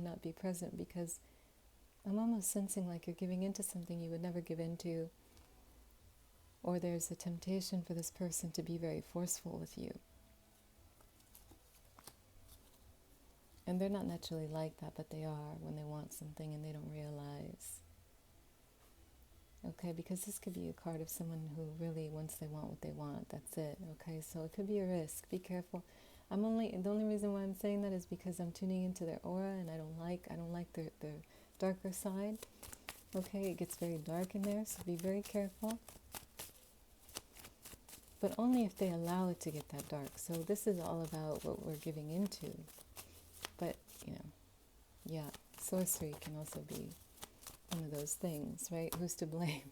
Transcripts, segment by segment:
not be present, because I'm almost sensing like you're giving into something you would never give into, or there's a temptation for this person to be very forceful with you. And they're not naturally like that, but they are when they want something and they don't realize. Okay, because this could be a card of someone who really, once they want what they want, that's it. Okay, so it could be a risk. Be careful. The only reason why I'm saying that is because I'm tuning into their aura, and I don't like their darker side. Okay, it gets very dark in there, so be very careful. But only if they allow it to get that dark. So this is all about what we're giving into. But, yeah, sorcery can also be one of those things, right? Who's to blame?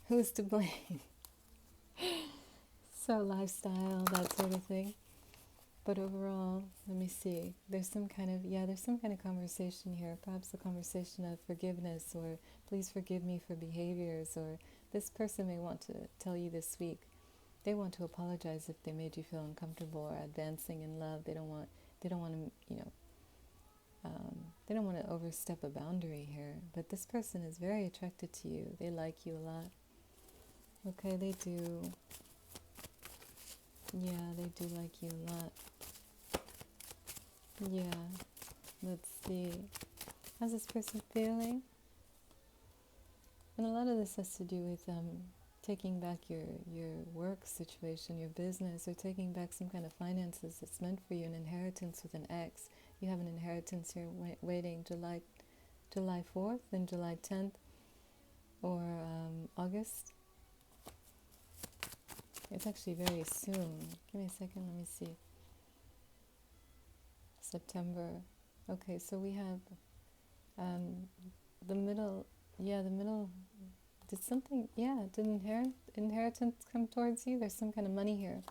Who's to blame? So lifestyle, that sort of thing. But overall, let me see. There's some kind of conversation here. Perhaps a conversation of forgiveness, or please forgive me for behaviors, or this person may want to tell you this week. They want to apologize if they made you feel uncomfortable or advancing in love. They don't want to, they don't want to overstep a boundary here. But this person is very attracted to you. They like you a lot. Okay, they do. Yeah, they do like you a lot. Yeah, let's see. How's this person feeling? And a lot of this has to do with taking back your work situation, your business, or taking back some kind of finances that's meant for you, an inheritance with an X. You have an inheritance here waiting July 4th and July 10th, or August. It's actually very soon. Give me a second, let me see. September. Okay, so we have the middle. Yeah, the middle. Did inheritance come towards you? There's some kind of money here.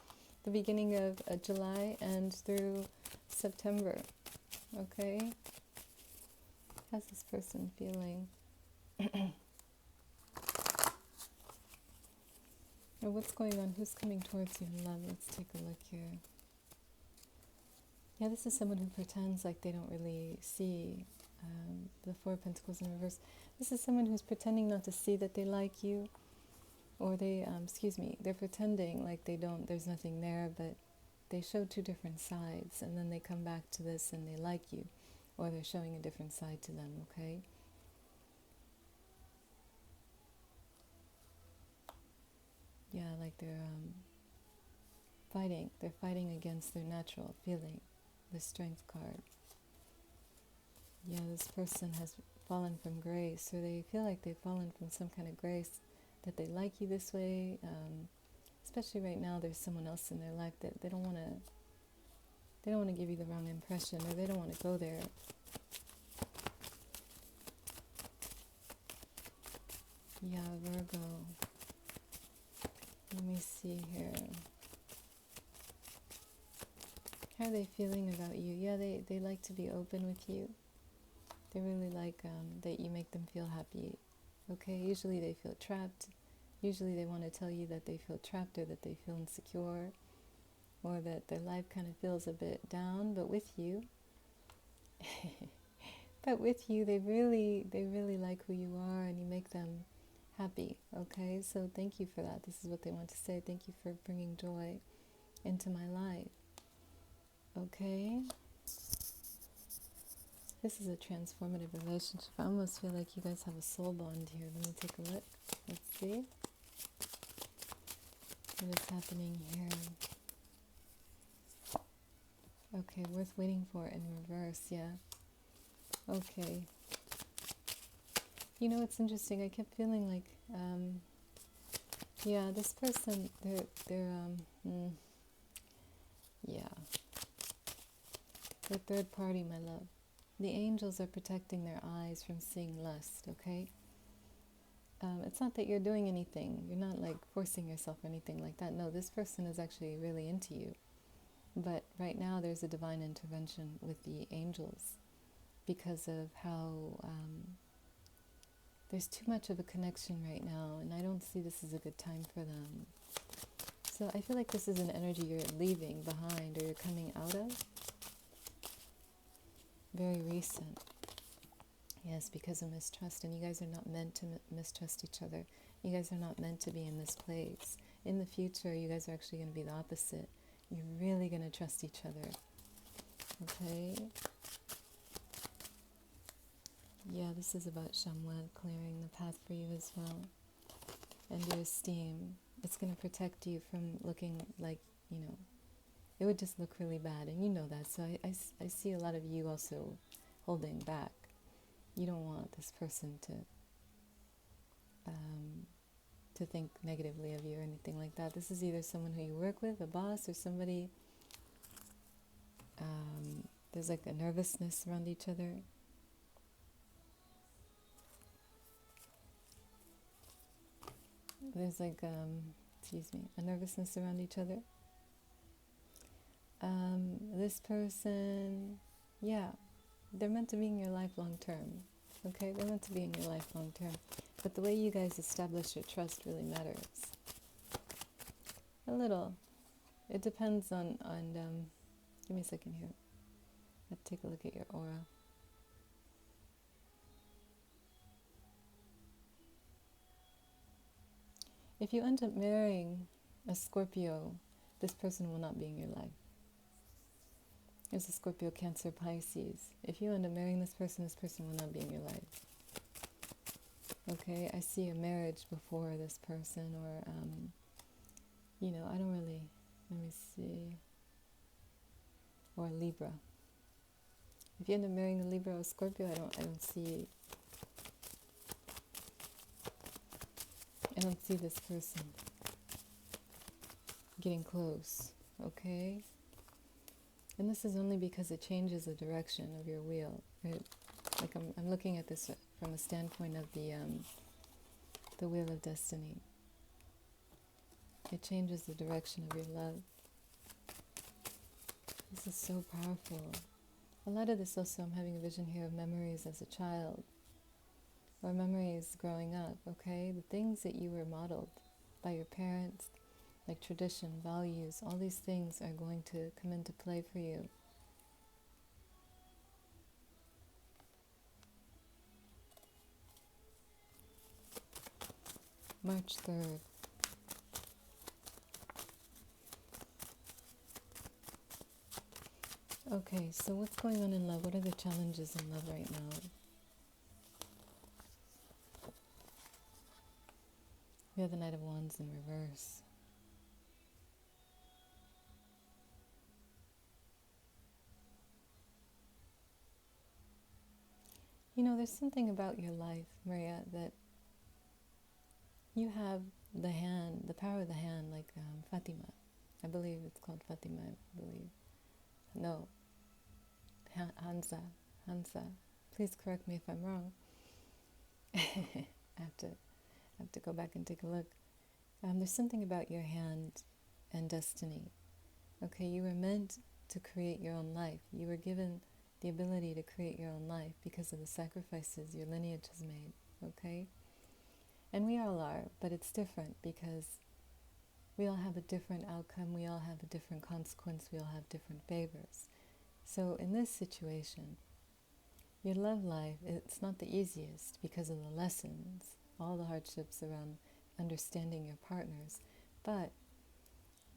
The beginning of July and through September. Okay? How's this person feeling? Or what's going on? Who's coming towards you in love? Let's take a look here. Yeah, this is someone who pretends like they don't really see the Four of Pentacles in reverse. This is someone who's pretending not to see that they like you, or they're pretending like they don't, there's nothing there, but they show two different sides, and then they come back to this and they like you, or they're showing a different side to them, okay? Yeah, like they're fighting against their natural feeling, the Strength card. Yeah, this person has fallen from grace, or they feel like they've fallen from some kind of grace, that they like you this way. Especially right now, there's someone else in their life that they don't want to give you the wrong impression, or they don't want to go there. Yeah, Virgo. Let me see here. How are they feeling about you? Yeah, they like to be open with you. They really like that you make them feel happy. Okay, usually they feel trapped. Usually they want to tell you that they feel trapped, or that they feel insecure, or that their life kind of feels a bit down. But with you, they really like who you are, and you make them happy. Okay, so thank you for that. This is what they want to say. Thank you for bringing joy into my life. Okay. This is a transformative relationship. I almost feel like you guys have a soul bond here. Let me take a look. Let's see. What is happening here? Okay, worth waiting for in reverse, yeah. Okay. You know, it's interesting. I kept feeling like, this person, yeah. The third party, my love. The angels are protecting their eyes from seeing lust, okay? It's not that you're doing anything. You're not like forcing yourself or anything like that. No, this person is actually really into you. But right now there's a divine intervention with the angels because of how there's too much of a connection right now, and I don't see this as a good time for them. So I feel like this is an energy you're leaving behind, or you're coming out of. very recent. Yes, because of mistrust, and you guys are not meant to mistrust each other. You guys are not meant to be in this place. In the future, you guys are actually going to be the opposite. You're really going to trust each other. Okay? Yeah, this is about Shamwad clearing the path for you as well. And your esteem. It's going to protect you from looking like, it would just look really bad. And you know that. So I see a lot of you also holding back. You don't want this person to think negatively of you or anything like that. This is either someone who you work with, a boss, or somebody. There's like a nervousness around each other. There's like, a nervousness around each other. This person, yeah, they're meant to be in your life long term. Okay, they're meant to be in your life long term. But the way you guys establish your trust really matters. A little. It depends on give me a second here. Let's take a look at your aura. If you end up marrying a Scorpio, this person will not be in your life. There's a Scorpio, Cancer, Pisces. If you end up marrying this person will not be in your life. Okay, I see a marriage before this person, or, I don't really, let me see, or a Libra. If you end up marrying a Libra or Scorpio, I don't see this person getting close, okay? And this is only because it changes the direction of your wheel. Like I'm looking at this from a standpoint of the Wheel of Destiny. It changes the direction of your love. This is so powerful. A lot of this also, I'm having a vision here of memories as a child, or memories growing up, okay? The things that you were modeled by your parents, like tradition, values, all these things are going to come into play for you. March 3rd. Okay, so what's going on in love? What are the challenges in love right now? We have the Knight of Wands in reverse. There's something about your life, Maria, that you have the power of the hand, like Fatima. I believe it's called Fatima, I believe. No, Hansa. Please correct me if I'm wrong. I have to go back and take a look. There's something about your hand and destiny. Okay, you were meant to create your own life. You were given the ability to create your own life because of the sacrifices your lineage has made. Okay? And we all are, but it's different because we all have a different outcome. We all have a different consequence. We all have different favors. So in this situation, your love life, it's not the easiest because of the lessons, all the hardships around understanding your partners. But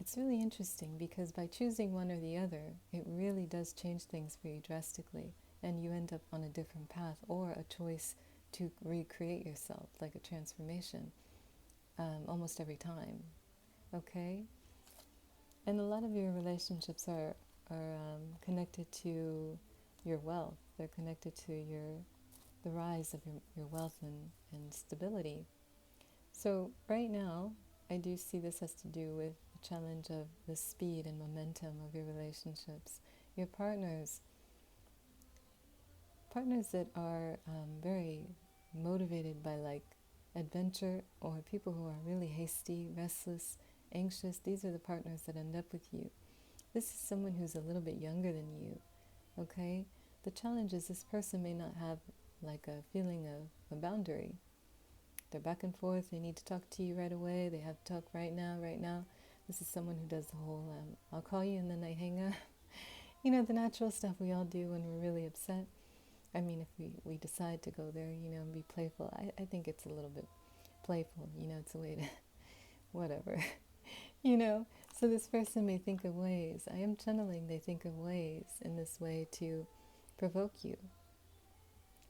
it's really interesting because by choosing one or the other, it really does change things for you drastically. And you end up on a different path or a choice to recreate yourself, like a transformation, almost every time. Okay? And a lot of your relationships are connected to your wealth. They're connected to the rise of your wealth and stability. So right now, I do see this has to do with the challenge of the speed and momentum of your relationships. Your partners that are very motivated by like adventure, or people who are really hasty, restless, anxious, these are the partners that end up with you. This is someone who's a little bit younger than you, okay? The challenge is this person may not have like a feeling of a boundary. They're back and forth, they need to talk to you right away, they have to talk right now. This is someone who does the whole, I'll call you and then I hang up. the natural stuff we all do when we're really upset. I mean, if we decide to go there, and be playful, I think it's a little bit playful, it's a way to, whatever, you know. So this person may think of ways, I am channeling, they think of ways in this way to provoke you.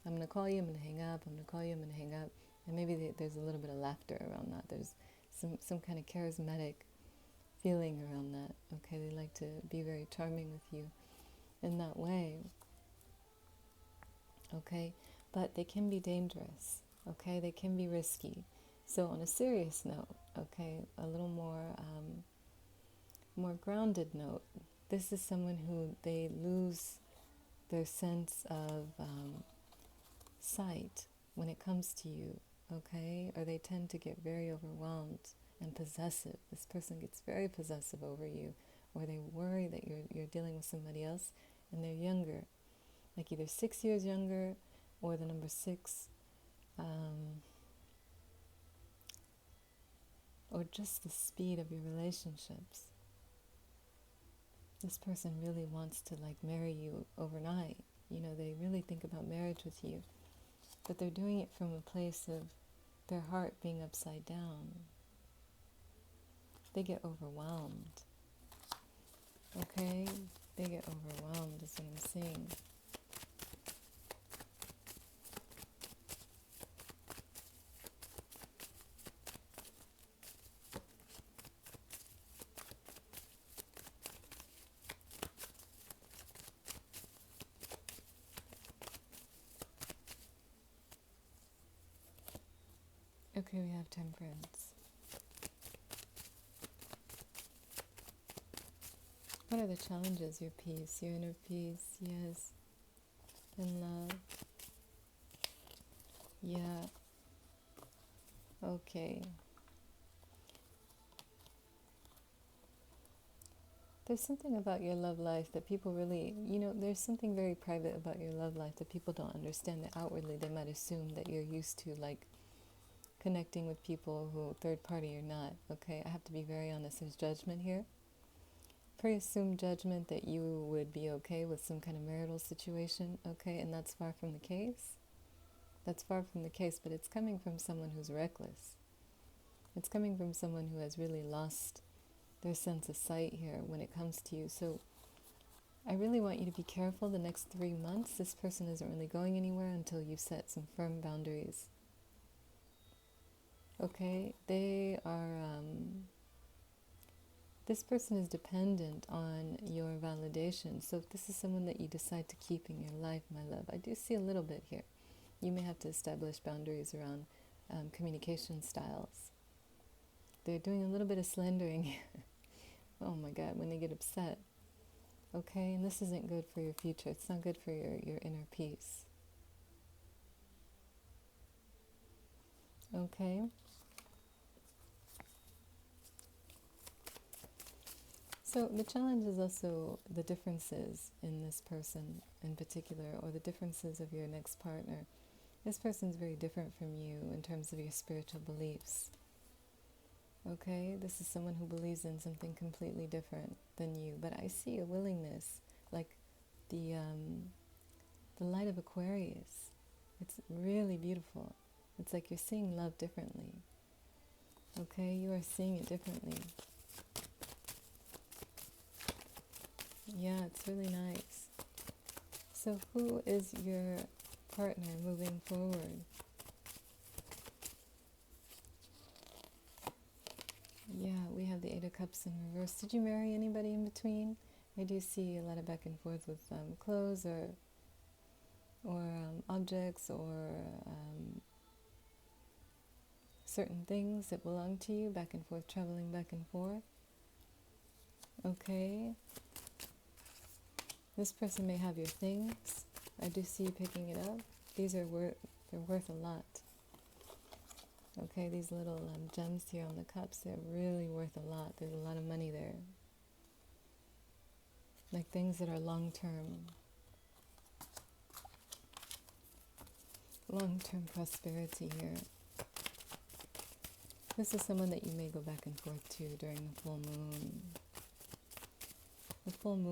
I'm going to call you, I'm going to hang up, I'm going to call you, I'm going to hang up. And maybe there's a little bit of laughter around that. There's some kind of charismatic feeling around that. Okay, they like to be very charming with you in that way. Okay, but they can be dangerous. Okay, they can be risky. So on a serious note, okay, a little more grounded note, this is someone who they lose their sense of sight when it comes to you, okay? Or they tend to get very overwhelmed and possessive. This person gets very possessive over you, or they worry that you're dealing with somebody else and they're younger, like either 6 years younger or the number 6, or just the speed of your relationships. This person really wants to marry you overnight. They really think about marriage with you, but they're doing it from a place of their heart being upside down. They get overwhelmed. Okay? They get overwhelmed is what I'm saying. Okay, we have Temperance. What are the challenges? Your peace, your inner peace, yes. And love. Yeah. Okay. There's something about your love life that people really, there's something very private about your love life that people don't understand, that outwardly they might assume that you're used to, connecting with people who third party or not. Okay, I have to be very honest. There's judgment here. Pre-assumed judgment that you would be okay with some kind of marital situation. Okay, and that's far from the case. That's far from the case, but it's coming from someone who's reckless. It's coming from someone who has really lost their sense of sight here when it comes to you. So I really want you to be careful the next 3 months. This person isn't really going anywhere until you set some firm boundaries. Okay, they are, this person is dependent on your validation. So if this is someone that you decide to keep in your life, my love, I do see a little bit here. You may have to establish boundaries around communication styles. They're doing a little bit of slandering. Oh my God, when they get upset. Okay, and this isn't good for your future. It's not good for your inner peace. Okay? So the challenge is also the differences in this person in particular, or the differences of your next partner. This person's very different from you in terms of your spiritual beliefs. Okay, this is someone who believes in something completely different than you, but I see a willingness, like the light of Aquarius. It's really beautiful. It's like you're seeing love differently. Okay, you are seeing it differently. Yeah, it's really nice. So who is your partner moving forward? Yeah, we have the Eight of Cups in reverse. Did you marry anybody in between? I do see a lot of back and forth with clothes or objects or certain things that belong to you, back and forth, traveling back and forth. Okay. This person may have your things. I do see you picking it up. These are they're worth a lot. Okay, these little gems here on the cups, they're really worth a lot. There's a lot of money there. Like things that are long-term prosperity here. This is someone that you may go back and forth to during the full moon. The full moon